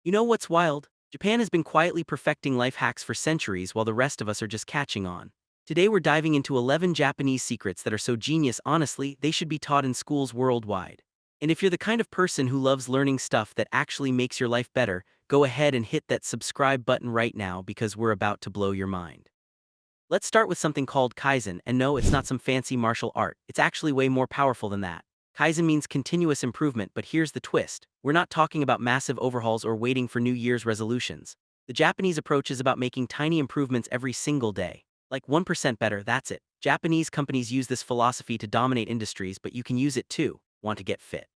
You know what's wild? Japan has been quietly perfecting life hacks for centuries while the rest of us are just catching on. Today we're diving into 11 Japanese secrets that are so genius, honestly, they should be taught in schools worldwide. And if you're the kind of person who loves learning stuff that actually makes your life better, go ahead and hit that subscribe button right now because we're about to blow your mind. Let's start with something called Kaizen, and no, it's not some fancy martial art. It's actually way more powerful than that. Kaizen means continuous improvement, but here's the twist. We're not talking about massive overhauls or waiting for New Year's resolutions. The Japanese approach is about making tiny improvements every single day. Like 1% better, that's it. Japanese companies use this philosophy to dominate industries, but you can use it too. Want to get fit?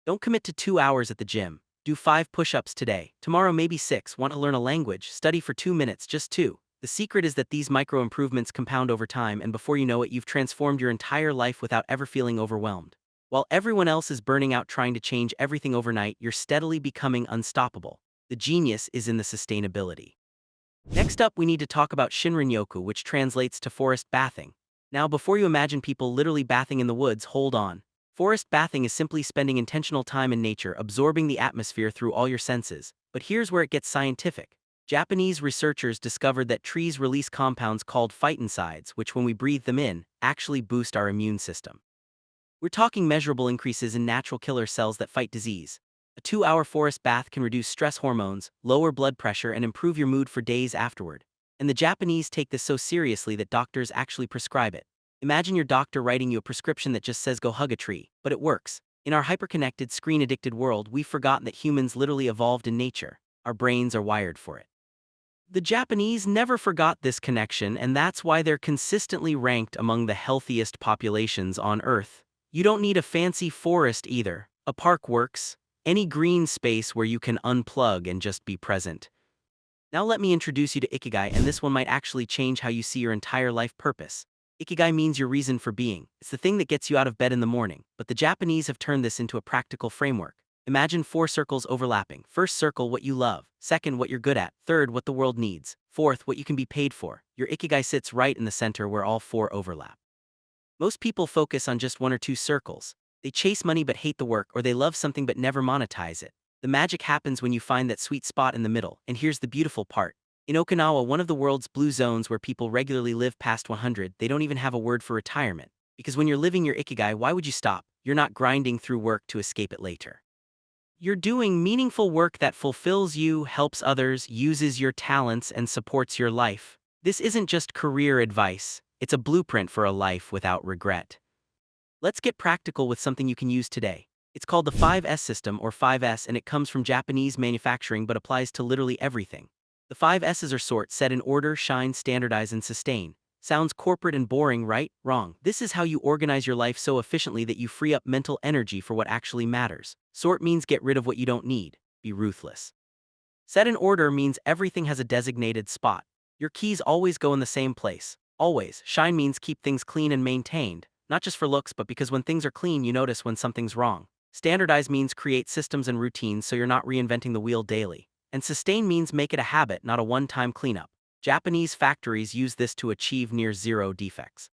Don't commit to 2 hours at the gym. Do 5 push-ups today. Tomorrow maybe 6. Want to learn a language? Study for 2 minutes, just 2. The secret is that these micro improvements compound over time, and before you know it, you've transformed your entire life without ever feeling overwhelmed. While everyone else is burning out trying to change everything overnight, you're steadily becoming unstoppable. The genius is in the sustainability. Next up, we need to talk about Shinrin-yoku, which translates to forest bathing. Now, before you imagine people literally bathing in the woods, hold on. Forest bathing is simply spending intentional time in nature, absorbing the atmosphere through all your senses. But here's where it gets scientific. Japanese researchers discovered that trees release compounds called phytoncides, which when we breathe them in, actually boost our immune system. We're talking measurable increases in natural killer cells that fight disease. A 2-hour forest bath can reduce stress hormones, lower blood pressure, and improve your mood for days afterward. And the Japanese take this so seriously that doctors actually prescribe it. Imagine your doctor writing you a prescription that just says go hug a tree, but it works. In our hyperconnected, screen-addicted world, we've forgotten that humans literally evolved in nature. Our brains are wired for it. The Japanese never forgot this connection, and that's why they're consistently ranked among the healthiest populations on Earth. You don't need a fancy forest either. A park works. Any green space where you can unplug and just be present. Now let me introduce you to Ikigai, and this one might actually change how you see your entire life purpose. Ikigai means your reason for being. It's the thing that gets you out of bed in the morning, but the Japanese have turned this into a practical framework. Imagine 4 circles overlapping. First circle, what you love. Second, what you're good at. Third, what the world needs. Fourth, what you can be paid for. Your Ikigai sits right in the center where all 4 overlap. Most people focus on just 1 or 2 circles. They chase money but hate the work, or they love something but never monetize it. The magic happens when you find that sweet spot in the middle, and here's the beautiful part. In Okinawa, one of the world's blue zones where people regularly live past 100, they don't even have a word for retirement. Because when you're living your Ikigai, why would you stop? You're not grinding through work to escape it later. You're doing meaningful work that fulfills you, helps others, uses your talents, and supports your life. This isn't just career advice, it's a blueprint for a life without regret. Let's get practical with something you can use today. It's called the 5S system, or 5S, and it comes from Japanese manufacturing but applies to literally everything. The 5 S's are sort, set in order, shine, standardize, and sustain. Sounds corporate and boring, right? Wrong. This is how you organize your life so efficiently that you free up mental energy for what actually matters. Sort means get rid of what you don't need. Be ruthless. Set in order means everything has a designated spot. Your keys always go in the same place. Always. Shine means keep things clean and maintained. Not just for looks, but because when things are clean, you notice when something's wrong. Standardize means create systems and routines so you're not reinventing the wheel daily. And sustain means make it a habit, not a one-time cleanup. Japanese factories use this to achieve near zero defects.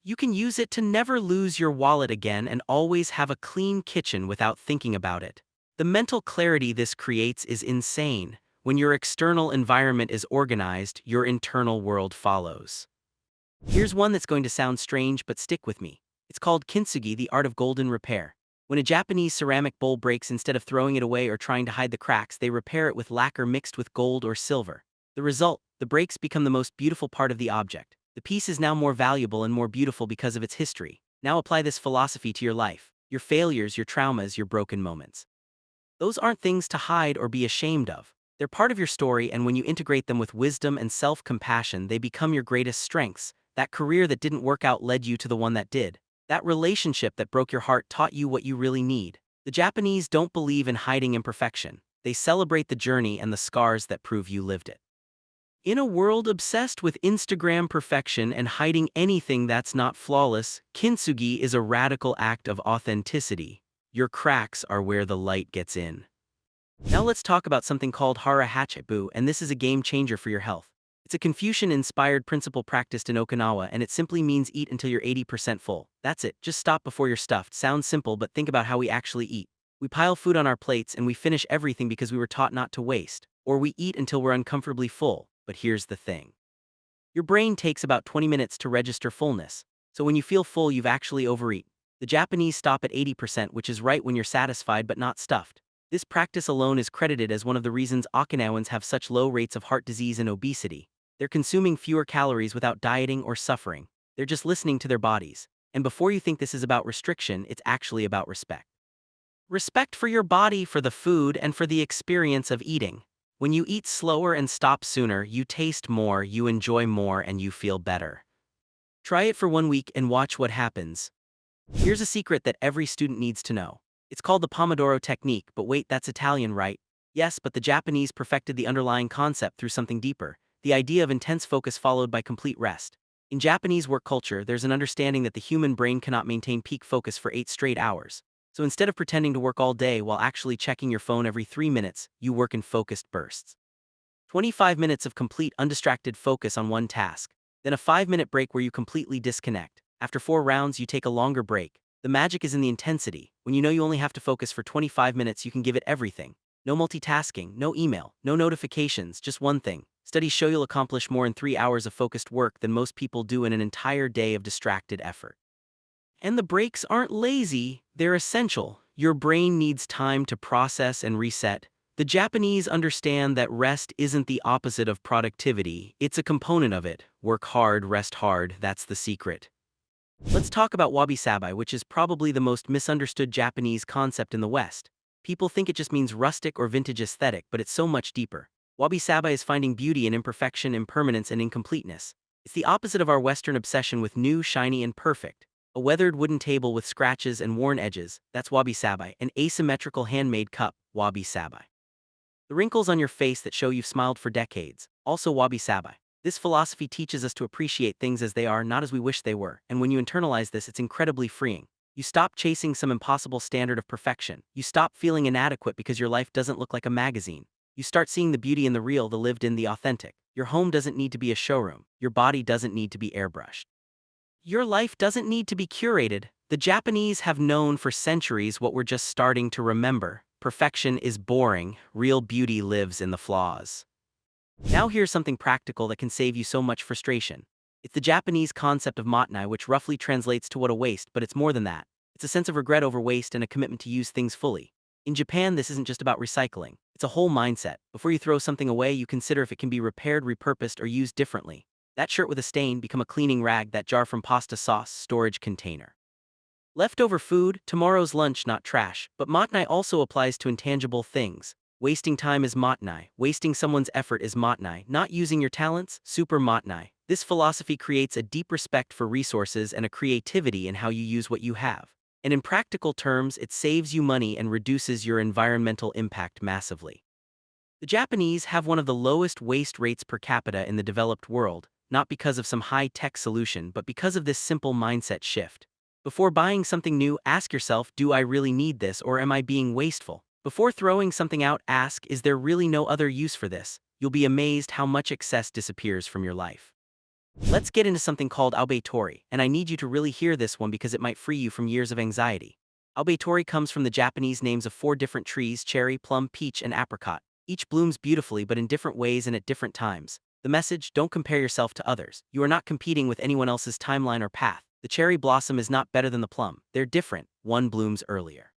You can use it to never lose your wallet again and always have a clean kitchen without thinking about it. The mental clarity this creates is insane. When your external environment is organized, your internal world follows. Here's one that's going to sound strange, but stick with me. It's called kintsugi, the art of golden repair. When a Japanese ceramic bowl breaks, instead of throwing it away or trying to hide the cracks, they repair it with lacquer mixed with gold or silver. The result, the breaks become the most beautiful part of the object. The piece is now more valuable and more beautiful because of its history. Now apply this philosophy to your life, your failures, your traumas, your broken moments. Those aren't things to hide or be ashamed of. They're part of your story, and when you integrate them with wisdom and self-compassion, they become your greatest strengths. That career that didn't work out led you to the one that did. That relationship that broke your heart taught you what you really need. The Japanese don't believe in hiding imperfection. They celebrate the journey and the scars that prove you lived it. In a world obsessed with Instagram perfection and hiding anything that's not flawless, kintsugi is a radical act of authenticity. Your cracks are where the light gets in. Now let's talk about something called Hara Hachibu, and this is a game changer for your health. It's a Confucian-inspired principle practiced in Okinawa, and it simply means eat until you're 80% full. That's it, just stop before you're stuffed. Sounds simple, but think about how we actually eat. We pile food on our plates and we finish everything because we were taught not to waste, or we eat until we're uncomfortably full. But here's the thing. Your brain takes about 20 minutes to register fullness, so when you feel full, you've actually overeaten. The Japanese stop at 80%, which is right when you're satisfied but not stuffed. This practice alone is credited as one of the reasons Okinawans have such low rates of heart disease and obesity. They're consuming fewer calories without dieting or suffering. They're just listening to their bodies. And before you think this is about restriction, it's actually about respect. Respect for your body, for the food, and for the experience of eating. When you eat slower and stop sooner, you taste more, you enjoy more, and you feel better. Try it for 1 week and watch what happens. Here's a secret that every student needs to know. It's called the Pomodoro technique, but wait, that's Italian, right? Yes, but the Japanese perfected the underlying concept through something deeper, the idea of intense focus followed by complete rest. In Japanese work culture, there's an understanding that the human brain cannot maintain peak focus for 8 straight hours. So instead of pretending to work all day while actually checking your phone every 3 minutes, you work in focused bursts. 25 minutes of complete undistracted focus on one task, then a 5-minute break where you completely disconnect. After 4 rounds, you take a longer break. The magic is in the intensity. When you know you only have to focus for 25 minutes, you can give it everything. No multitasking, no email, no notifications, just one thing. Studies show you'll accomplish more in 3 hours of focused work than most people do in an entire day of distracted effort. And the breaks aren't lazy, they're essential. Your brain needs time to process and reset. The Japanese understand that rest isn't the opposite of productivity, it's a component of it. Work hard, rest hard, that's the secret. Let's talk about wabi-sabi, which is probably the most misunderstood Japanese concept in the West. People think it just means rustic or vintage aesthetic, but it's so much deeper. Wabi-sabi is finding beauty in imperfection, impermanence, and incompleteness. It's the opposite of our Western obsession with new, shiny, and perfect. A weathered wooden table with scratches and worn edges, that's wabi-sabi. An asymmetrical handmade cup, wabi-sabi. The wrinkles on your face that show you've smiled for decades, also wabi-sabi. This philosophy teaches us to appreciate things as they are, not as we wish they were, and when you internalize this, it's incredibly freeing. You stop chasing some impossible standard of perfection. You stop feeling inadequate because your life doesn't look like a magazine. You start seeing the beauty in the real, the lived in, the authentic. Your home doesn't need to be a showroom. Your body doesn't need to be airbrushed. Your life doesn't need to be curated. The Japanese have known for centuries what we're just starting to remember. Perfection is boring. Real beauty lives in the flaws. Now here's something practical that can save you so much frustration. It's the Japanese concept of mottanae, which roughly translates to what a waste, but it's more than that. It's a sense of regret over waste and a commitment to use things fully. In Japan, this isn't just about recycling. It's a whole mindset. Before you throw something away, you consider if it can be repaired, repurposed, or used differently. That shirt with a stain become a cleaning rag, that jar from pasta sauce, storage container. Leftover food, tomorrow's lunch, not trash. But mottanae also applies to intangible things. Wasting time is mottanae. Wasting someone's effort is mottanae. Not using your talents, super mottanae. This philosophy creates a deep respect for resources and a creativity in how you use what you have. And in practical terms, it saves you money and reduces your environmental impact massively. The Japanese have one of the lowest waste rates per capita in the developed world, not because of some high-tech solution, but because of this simple mindset shift. Before buying something new, ask yourself, do I really need this, or am I being wasteful? Before throwing something out, ask, is there really no other use for this? You'll be amazed how much excess disappears from your life. Let's get into something called aobetori, and I need you to really hear this one because it might free you from years of anxiety. Aobetori comes from the Japanese names of 4 different trees: cherry, plum, peach, and apricot. Each blooms beautifully but in different ways and at different times. The message: don't compare yourself to others. You are not competing with anyone else's timeline or path. The cherry blossom is not better than the plum. They're different. One blooms earlier.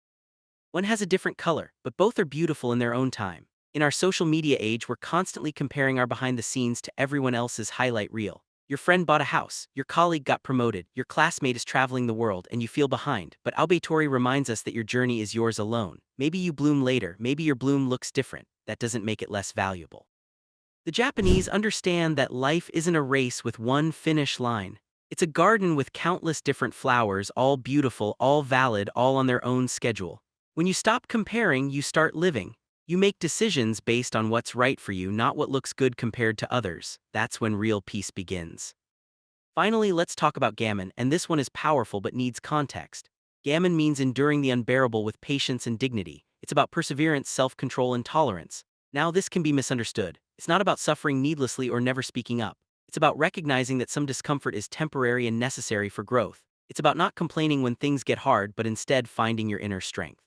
One has a different color, but both are beautiful in their own time. In our social media age, we're constantly comparing our behind the scenes to everyone else's highlight reel. Your friend bought a house, your colleague got promoted, your classmate is traveling the world, and you feel behind. But aobetori reminds us that your journey is yours alone. Maybe you bloom later, maybe your bloom looks different. That doesn't make it less valuable. The Japanese understand that life isn't a race with one finish line. It's a garden with countless different flowers, all beautiful, all valid, all on their own schedule. When you stop comparing, you start living. You make decisions based on what's right for you, not what looks good compared to others. That's when real peace begins. Finally, let's talk about gammon, and this one is powerful but needs context. Gammon means enduring the unbearable with patience and dignity. It's about perseverance, self-control, and tolerance. Now, this can be misunderstood. It's not about suffering needlessly or never speaking up. It's about recognizing that some discomfort is temporary and necessary for growth. It's about not complaining when things get hard, but instead finding your inner strength.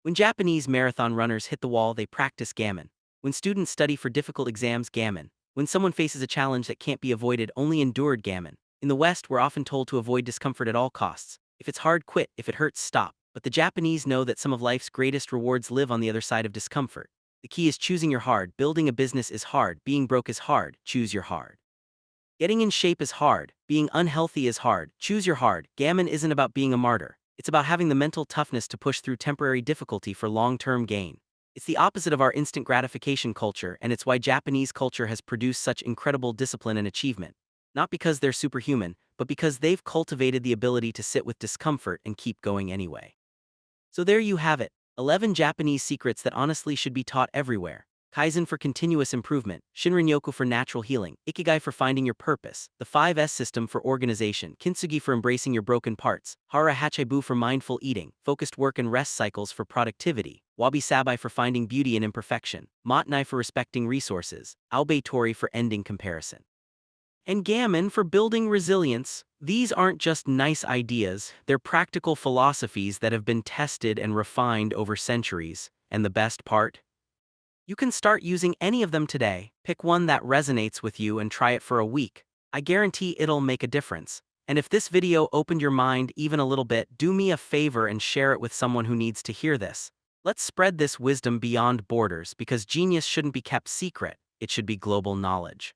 When Japanese marathon runners hit the wall, they practice gammon. When students study for difficult exams, gammon. When someone faces a challenge that can't be avoided, only endured, gammon. In the West, we're often told to avoid discomfort at all costs. If it's hard, quit. If it hurts, stop. But the Japanese know that some of life's greatest rewards live on the other side of discomfort. The key is choosing your hard. Building a business is hard. Being broke is hard. Choose your hard. Getting in shape is hard. Being unhealthy is hard. Choose your hard. Gammon isn't about being a martyr. It's about having the mental toughness to push through temporary difficulty for long-term gain. It's the opposite of our instant gratification culture, and it's why Japanese culture has produced such incredible discipline and achievement. Not because they're superhuman, but because they've cultivated the ability to sit with discomfort and keep going anyway. So there you have it, 11 Japanese secrets that honestly should be taught everywhere. Kaizen for continuous improvement, Shinrin-yoku for natural healing, Ikigai for finding your purpose, the 5S system for organization, Kintsugi for embracing your broken parts, Hara Hachibu for mindful eating, focused work and rest cycles for productivity, Wabi-sabi for finding beauty in imperfection, Motenai for respecting resources, Aobe-tori for ending comparison, and gammon for building resilience. These aren't just nice ideas, they're practical philosophies that have been tested and refined over centuries. And the best part? You can start using any of them today. Pick one that resonates with you and try it for a week. I guarantee it'll make a difference. And if this video opened your mind even a little bit, do me a favor and share it with someone who needs to hear this. Let's spread this wisdom beyond borders, because genius shouldn't be kept secret, it should be global knowledge.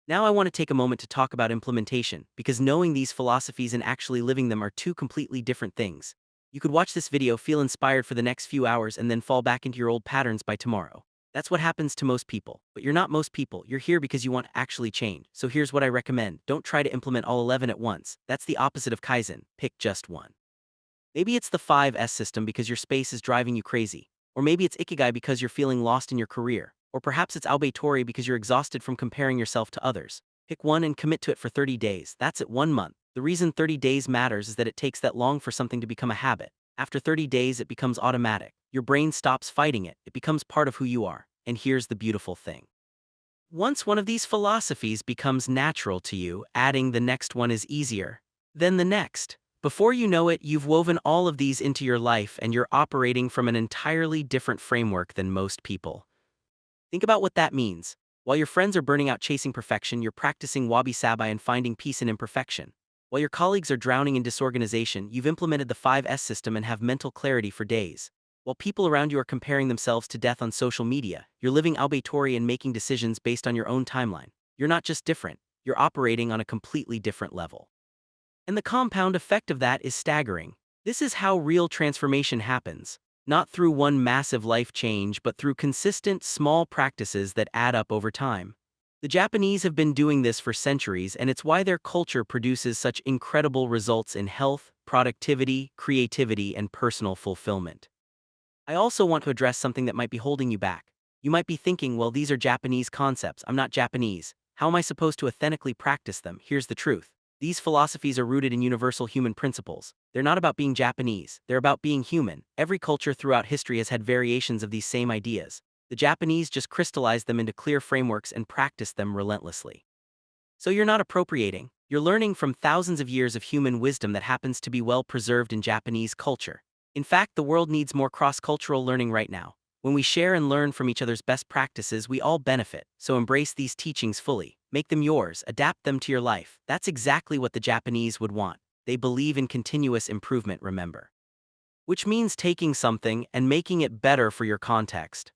Now I want to take a moment to talk about implementation, because knowing these philosophies and actually living them are two completely different things. You could watch this video, feel inspired for the next few hours, and then fall back into your old patterns by tomorrow. That's what happens to most people. But you're not most people. You're here because you want to actually change. So here's what I recommend. Don't try to implement all 11 at once. That's the opposite of Kaizen. Pick just one. Maybe it's the 5S system because your space is driving you crazy. Or maybe it's Ikigai because you're feeling lost in your career. Or perhaps it's Aobe-tori because you're exhausted from comparing yourself to others. Pick one and commit to it for 30 days. That's it, 1 month. The reason 30 days matters is that it takes that long for something to become a habit. After 30 days, it becomes automatic. Your brain stops fighting it. It becomes part of who you are. And here's the beautiful thing. Once one of these philosophies becomes natural to you, adding the next one is easier. Then the next. Before you know it, you've woven all of these into your life and you're operating from an entirely different framework than most people. Think about what that means. While your friends are burning out chasing perfection, you're practicing wabi-sabi and finding peace in imperfection. While your colleagues are drowning in disorganization, you've implemented the 5S system and have mental clarity for days. While people around you are comparing themselves to death on social media, you're living Aobe-tori and making decisions based on your own timeline. You're not just different, you're operating on a completely different level. And the compound effect of that is staggering. This is how real transformation happens. Not through one massive life change, but through consistent, small practices that add up over time. The Japanese have been doing this for centuries, and it's why their culture produces such incredible results in health, productivity, creativity, and personal fulfillment. I also want to address something that might be holding you back. You might be thinking, well, these are Japanese concepts. I'm not Japanese. How am I supposed to authentically practice them? Here's the truth. These philosophies are rooted in universal human principles. They're not about being Japanese. They're about being human. Every culture throughout history has had variations of these same ideas. The Japanese just crystallized them into clear frameworks and practiced them relentlessly. So you're not appropriating. You're learning from thousands of years of human wisdom that happens to be well preserved in Japanese culture. In fact, the world needs more cross-cultural learning right now. When we share and learn from each other's best practices, we all benefit. So embrace these teachings fully. Make them yours. Adapt them to your life. That's exactly what the Japanese would want. They believe in continuous improvement, remember. Which means taking something and making it better for your context.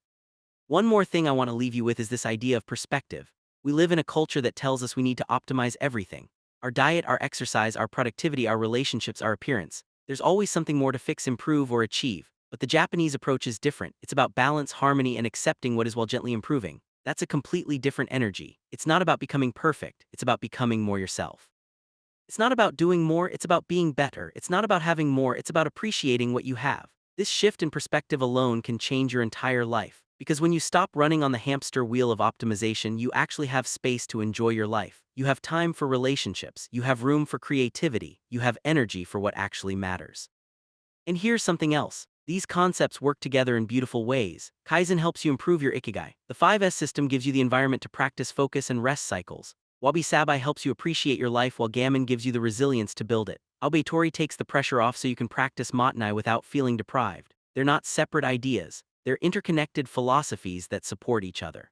One more thing I want to leave you with is this idea of perspective. We live in a culture that tells us we need to optimize everything. Our diet, our exercise, our productivity, our relationships, our appearance. There's always something more to fix, improve, or achieve. But the Japanese approach is different. It's about balance, harmony, and accepting what is while gently improving. That's a completely different energy. It's not about becoming perfect. It's about becoming more yourself. It's not about doing more. It's about being better. It's not about having more. It's about appreciating what you have. This shift in perspective alone can change your entire life. Because when you stop running on the hamster wheel of optimization, you actually have space to enjoy your life. You have time for relationships. You have room for creativity. You have energy for what actually matters. And here's something else. These concepts work together in beautiful ways. Kaizen helps you improve your Ikigai. The 5S system gives you the environment to practice focus and rest cycles. Wabi-sabi helps you appreciate your life, while gammon gives you the resilience to build it. Aobe-tori takes the pressure off so you can practice motenai without feeling deprived. They're not separate ideas, they're interconnected philosophies that support each other.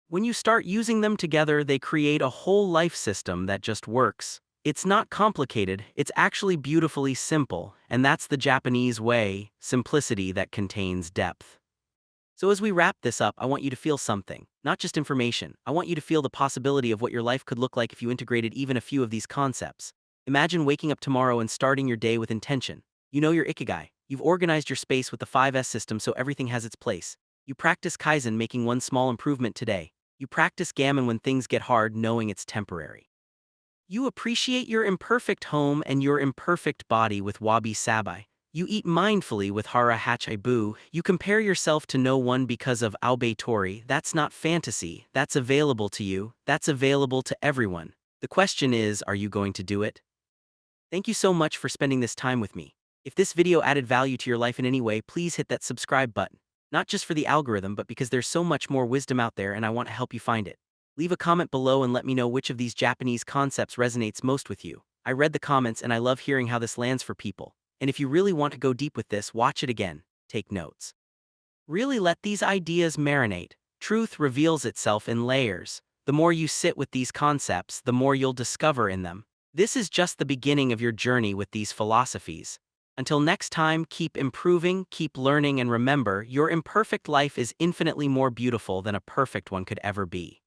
When you start using them together, they create a whole life system that just works. It's not complicated, it's actually beautifully simple, and that's the Japanese way, simplicity that contains depth. So as we wrap this up, I want you to feel something, not just information. I want you to feel the possibility of what your life could look like if you integrated even a few of these concepts. Imagine waking up tomorrow and starting your day with intention. You know your ikigai. You've organized your space with the 5S system so everything has its place. You practice Kaizen, making one small improvement today. You practice Gammon when things get hard, knowing it's temporary. You appreciate your imperfect home and your imperfect body with Wabi Sabi. You eat mindfully with Hara Hachibu. You compare yourself to no one because of Aobe Tori. That's not fantasy. That's available to you. That's available to everyone. The question is, are you going to do it? Thank you so much for spending this time with me. If this video added value to your life in any way, please hit that subscribe button. Not just for the algorithm, but because there's so much more wisdom out there and I want to help you find it. Leave a comment below and let me know which of these Japanese concepts resonates most with you. I read the comments and I love hearing how this lands for people. And if you really want to go deep with this, watch it again. Take notes. Really let these ideas marinate. Truth reveals itself in layers. The more you sit with these concepts, the more you'll discover in them. This is just the beginning of your journey with these philosophies. Until next time, keep improving, keep learning, and remember, your imperfect life is infinitely more beautiful than a perfect one could ever be.